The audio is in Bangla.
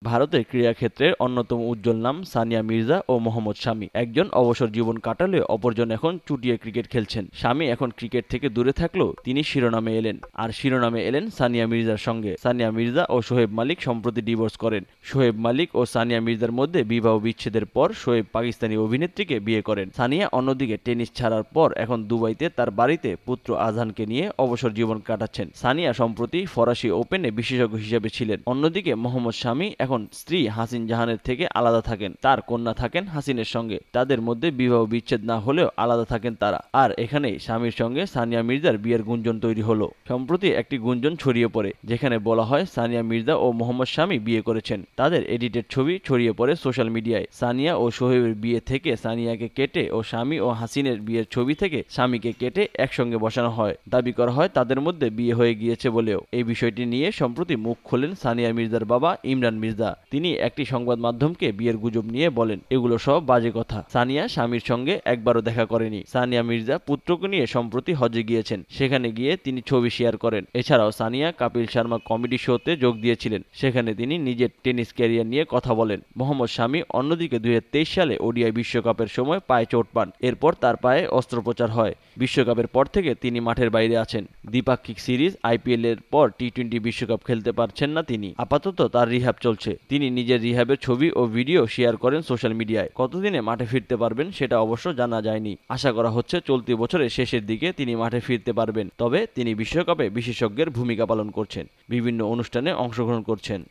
ভারতের ক্রীড়াক্ষেত্রের অন্যতম উজ্জ্বল নাম সানিয়া মির্জা ও মোহাম্মদ শামি। একজন অবসর জীবন কাটালে অপরজন এখন চুটিয়ে ক্রিকেট খেলছেন। শামি এখন ক্রিকেট থেকে দূরে থাকলেও তিনি শিরোনামে এলেন, আর শিরোনামে এলেন সানিয়া মির্জার সঙ্গে। সানিয়া মির্জা ও শোয়েব মালিক সম্প্রতি ডিভোর্স করেন। শোয়েব মালিক ও সানিয়া মির্জার মধ্যে বিবাহ বিচ্ছেদের পর শোয়েব পাকিস্তানি অভিনেত্রীকে বিয়ে করেন। সানিয়া অন্যদিকে টেনিস ছাড়ার পর এখন দুবাইতে তার বাড়িতে পুত্র আজহানকে নিয়ে অবসর জীবন কাটাচ্ছেন। সানিয়া সম্প্রতি ফরাসি ওপেনে বিশেষজ্ঞ হিসেবে ছিলেন। অন্যদিকে মোহাম্মদ শামি এখন স্ত্রী হাসিন জাহানের থেকে আলাদা থাকেন। তার কন্যা থাকেন হাসিনের সঙ্গে। তাদের মধ্যে বিবাহ বিচ্ছেদ না হলেও আলাদা থাকেন তারা। আর এখানেই স্বামীর সঙ্গে সানিয়া মির্জার বিয়ের গুঞ্জন তৈরি হলো। সম্প্রতি একটি গুঞ্জন ছড়িয়ে পড়ে, যেখানে বলা হয় সানিয়া মির্জা ও মোহাম্মদ শামি বিয়ে করেছেন। তাদের এডিটেড ছবি ছড়িয়ে পড়ে সোশ্যাল মিডিয়ায়। সানিয়া ও সোহেবের বিয়ে থেকে সানিয়াকে কেটে ও স্বামী ও হাসিনের বিয়ের ছবি থেকে স্বামীকে কেটে একসঙ্গে বসানো হয়। দাবি করা হয় তাদের মধ্যে বিয়ে হয়ে গিয়েছে বলেও। এই বিষয়টি নিয়ে সম্প্রতি মুখ খোলেন সানিয়া মির্জার বাবা ইমরান মির্জা। তিনি একটি সংবাদ মাধ্যমকে বিয়ের গুজব নিয়ে বলেন, এগুলো সব বাজে কথা। সানিয়া স্বামীর সঙ্গে একবারও দেখা করেনি। সানিয়া মির্জা পুত্রকে নিয়ে সম্প্রতি হজে গিয়েছেন। সেখানে গিয়ে তিনি ছবি শেয়ার করেন। এছাড়াও সানিয়া কপিল শর্মা কমেডি শোতে যোগ দিয়েছিলেন। সেখানে তিনি নিজের টেনিস ক্যারিয়ার নিয়ে কথা বলেন। মোহাম্মদ শামি অন্যদিকে 2023 সালে ওডিআই বিশ্বকাপের সময় পায়ে চোট পান। এরপর তার পায়ে অস্ত্রোপচার হয়। বিশ্বকাপের পর থেকে তিনি মাঠের বাইরে আছেন। দ্বিপাক্ষিক সিরিজ, আইপিএল এর পর টি-20 বিশ্বকাপ খেলতে পারছেন না তিনি। আপাতত তার রিহ্যাব চলছে। তিনি নিজের রিহ্যাবের ছবি ও ভিডিও শেয়ার করেন সোশ্যাল মিডিয়ায়। কতদিনে মাঠে ফিরতে পারবেন সেটা অবশ্য জানা যায়নি। আশা করা হচ্ছে চলতি বছরের শেষের দিকে তিনি মাঠে ফিরতে পারবেন। তবে তিনি বিশ্বকাপে বিশেষজ্ঞের ভূমিকা পালন করছেন, বিভিন্ন অনুষ্ঠানে অংশগ্রহণ করছেন।